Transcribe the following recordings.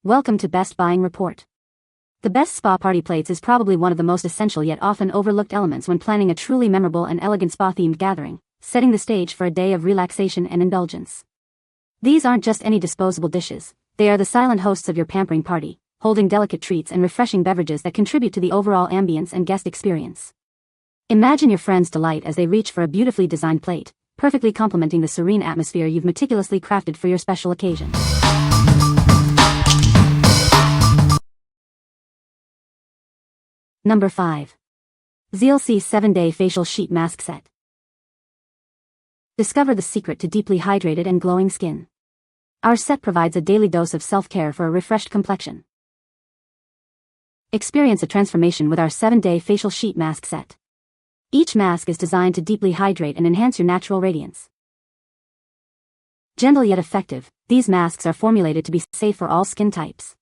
Welcome to Best Buying Report. The best spa party plates is probably one of the most essential yet often overlooked elements when planning a truly memorable and elegant spa-themed gathering, setting the stage for a day of relaxation and indulgence. These aren't just any disposable dishes, they are the silent hosts of your pampering party, holding delicate treats and refreshing beverages that contribute to the overall ambience and guest experience. Imagine your friends' delight as they reach for a beautifully designed plate, perfectly complementing the serene atmosphere you've meticulously crafted for your special occasion. Number 5. ZealSea 7-Day Facial Sheet Mask Set. Discover the secret to deeply hydrated and glowing skin. Our set provides a daily dose of self-care for a refreshed complexion. Experience a transformation with our 7-Day Facial Sheet Mask Set. Each mask is designed to deeply hydrate and enhance your natural radiance. Gentle yet effective, these masks are formulated to be safe for all skin types.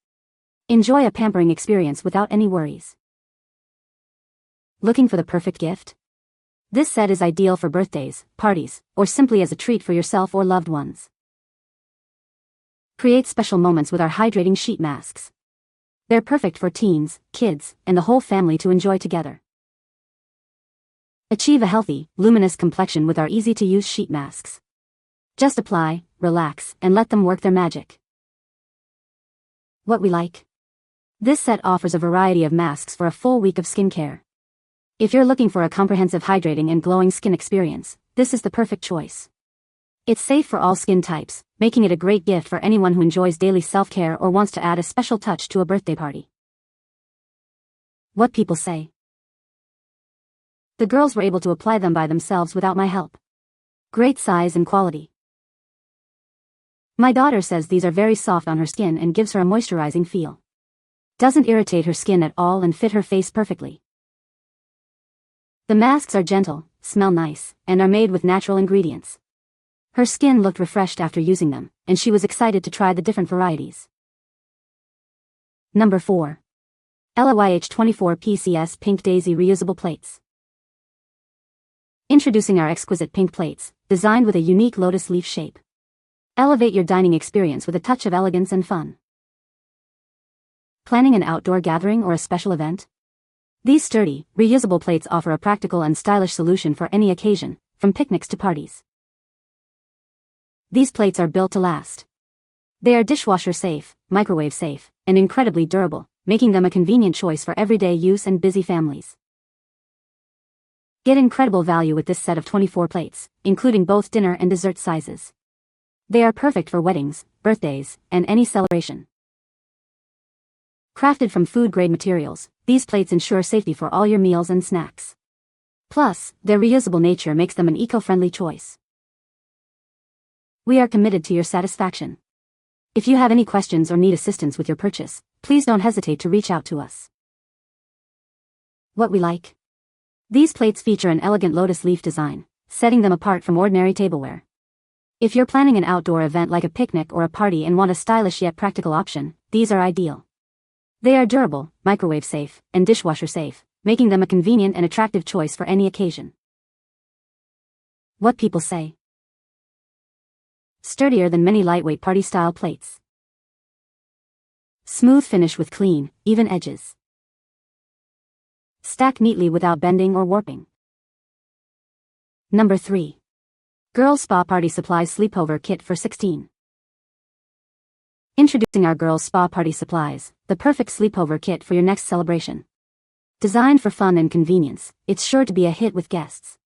Enjoy a pampering experience without any worries. Looking for the perfect gift? This set is ideal for birthdays, parties, or simply as a treat for yourself or loved ones. Create special moments with our hydrating sheet masks. They're perfect for teens, kids, and the whole family to enjoy together. Achieve a healthy, luminous complexion with our easy-to-use sheet masks. Just apply, relax, and let them work their magic. What we like? This set offers a variety of masks for a full week of skincare. If you're looking for a comprehensive hydrating and glowing skin experience, this is the perfect choice. It's safe for all skin types, making it a great gift for anyone who enjoys daily self-care or wants to add a special touch to a birthday party. What people say. The girls were able to apply them by themselves without my help. Great size and quality. My daughter says these are very soft on her skin and gives her a moisturizing feel. Doesn't irritate her skin at all and fit her face perfectly. The masks are gentle, smell nice, and are made with natural ingredients. Her skin looked refreshed after using them, and she was excited to try the different varieties. Number 4. LIYH 24 PCS Pink Daisy Reusable Plates. Introducing our exquisite pink plates, designed with a unique lotus leaf shape. Elevate your dining experience with a touch of elegance and fun. Planning an outdoor gathering or a special event? These sturdy, reusable plates offer a practical and stylish solution for any occasion, from picnics to parties. These plates are built to last. They are dishwasher safe, microwave safe, and incredibly durable, making them a convenient choice for everyday use and busy families. Get incredible value with this set of 24 plates, including both dinner and dessert sizes. They are perfect for weddings, birthdays, and any celebration. Crafted from food-grade materials, these plates ensure safety for all your meals and snacks. Plus, their reusable nature makes them an eco-friendly choice. We are committed to your satisfaction. If you have any questions or need assistance with your purchase, please don't hesitate to reach out to us. What we like? These plates feature an elegant lotus leaf design, setting them apart from ordinary tableware. If you're planning an outdoor event like a picnic or a party and want a stylish yet practical option, these are ideal. They are durable, microwave safe, and dishwasher safe, making them a convenient and attractive choice for any occasion. What people say. Sturdier than many lightweight party-style plates. Smooth finish with clean, even edges. Stack neatly without bending or warping. Number 3. Girls Spa Party Supplies Sleepover Kit for 16. Introducing our Girls Spa Party Supplies, the perfect sleepover kit for your next celebration. Designed for fun and convenience, it's sure to be a hit with guests.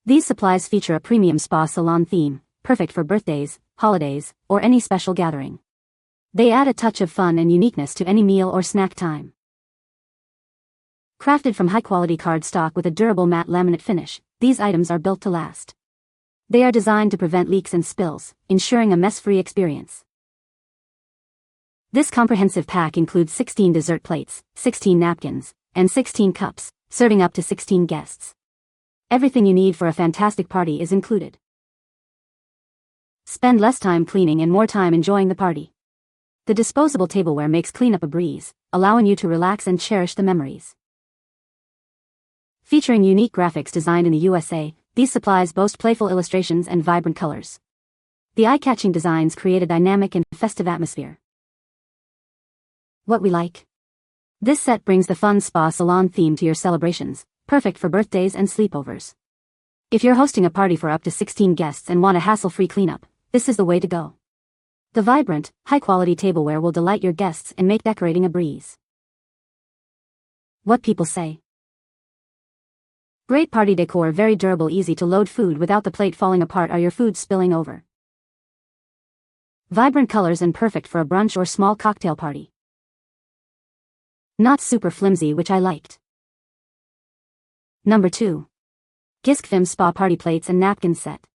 These supplies feature a premium spa salon theme, perfect for birthdays, holidays, or any special gathering. They add a touch of fun and uniqueness to any meal or snack time. Crafted from high-quality cardstock with a durable matte laminate finish, these items are built to last. They are designed to prevent leaks and spills, ensuring a mess-free experience. This comprehensive pack includes 16 dessert plates, 16 napkins, and 16 cups, serving up to 16 guests. Everything you need for a fantastic party is included. Spend less time cleaning and more time enjoying the party. The disposable tableware makes cleanup a breeze, allowing you to relax and cherish the memories. Featuring unique graphics designed in the USA, these supplies boast playful illustrations and vibrant colors. The eye-catching designs create a dynamic and festive atmosphere, What we like. This set brings the fun spa salon theme to your celebrations, perfect for birthdays and sleepovers. If you're hosting a party for up to 16 guests and want a hassle-free cleanup, this is the way to go. The vibrant, high-quality tableware will delight your guests and make decorating a breeze. What people say. Great party decor, very durable, easy to load food without the plate falling apart or your food spilling over. Vibrant colors and perfect for a brunch or small cocktail party. Not super flimsy, which I liked. Number 2. GISGFIM Spa Party Plates and Napkins Set.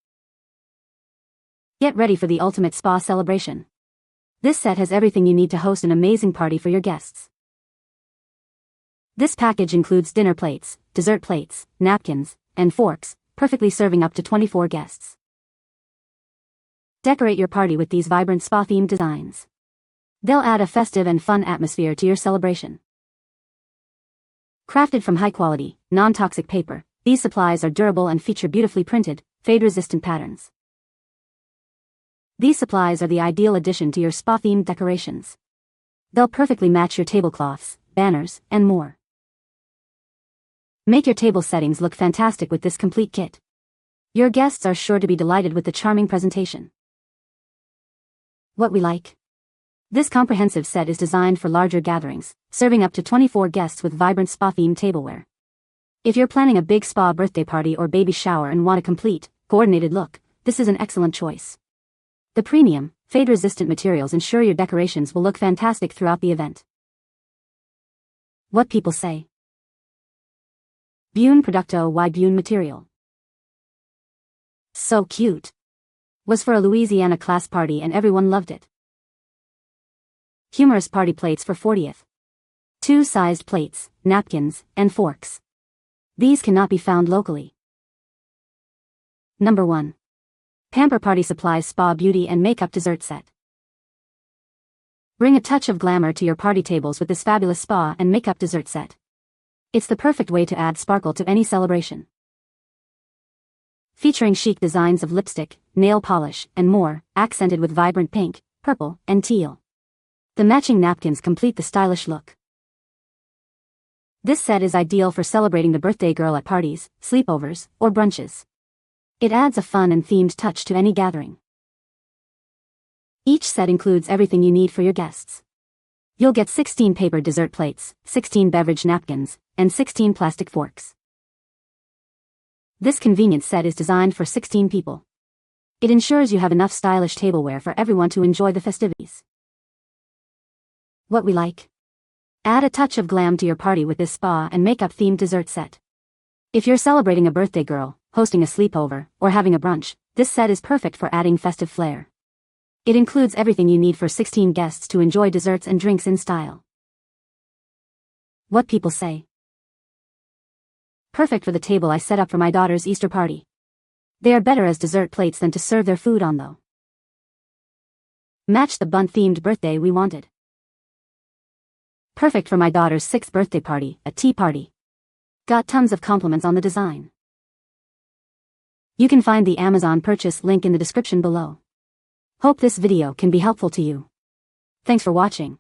Get ready for the ultimate spa celebration. This set has everything you need to host an amazing party for your guests. This package includes dinner plates, dessert plates, napkins, and forks, perfectly serving up to 24 guests. Decorate your party with these vibrant spa-themed designs. They'll add a festive and fun atmosphere to your celebration. Crafted from high-quality, non-toxic paper, these supplies are durable and feature beautifully printed, fade-resistant patterns. These supplies are the ideal addition to your spa-themed decorations. They'll perfectly match your tablecloths, banners, and more. Make your table settings look fantastic with this complete kit. Your guests are sure to be delighted with the charming presentation. What we like. This comprehensive set is designed for larger gatherings, serving up to 24 guests with vibrant spa-themed tableware. If you're planning a big spa birthday party or baby shower and want a complete, coordinated look, this is an excellent choice. The premium, fade-resistant materials ensure your decorations will look fantastic throughout the event. What people say. Bune Producto y Bune material. So cute. Was for a Louisiana class party and everyone loved it. Humorous party plates for 40th. 2-sized plates, napkins, and forks. These cannot be found locally. Number 1. Pamper Party Supplies Spa Beauty and Makeup Dessert Set. Bring a touch of glamour to your party tables with this fabulous spa and makeup dessert set. It's the perfect way to add sparkle to any celebration. Featuring chic designs of lipstick, nail polish, and more, accented with vibrant pink, purple, and teal. The matching napkins complete the stylish look. This set is ideal for celebrating the birthday girl at parties, sleepovers, or brunches. It adds a fun and themed touch to any gathering. Each set includes everything you need for your guests. You'll get 16 paper dessert plates, 16 beverage napkins, and 16 plastic forks. This convenient set is designed for 16 people. It ensures you have enough stylish tableware for everyone to enjoy the festivities. What we like. Add a touch of glam to your party with this spa and makeup themed dessert set. If you're celebrating a birthday girl, hosting a sleepover, or having a brunch, this set is perfect for adding festive flair. It includes everything you need for 16 guests to enjoy desserts and drinks in style. What people say. Perfect for the table I set up for my daughter's Easter party. They are better as dessert plates than to serve their food on though. Match the bun-themed birthday we wanted. Perfect for my daughter's 6th birthday party, a tea party. Got tons of compliments on the design. You can find the Amazon purchase link in the description below. Hope this video can be helpful to you. Thanks for watching.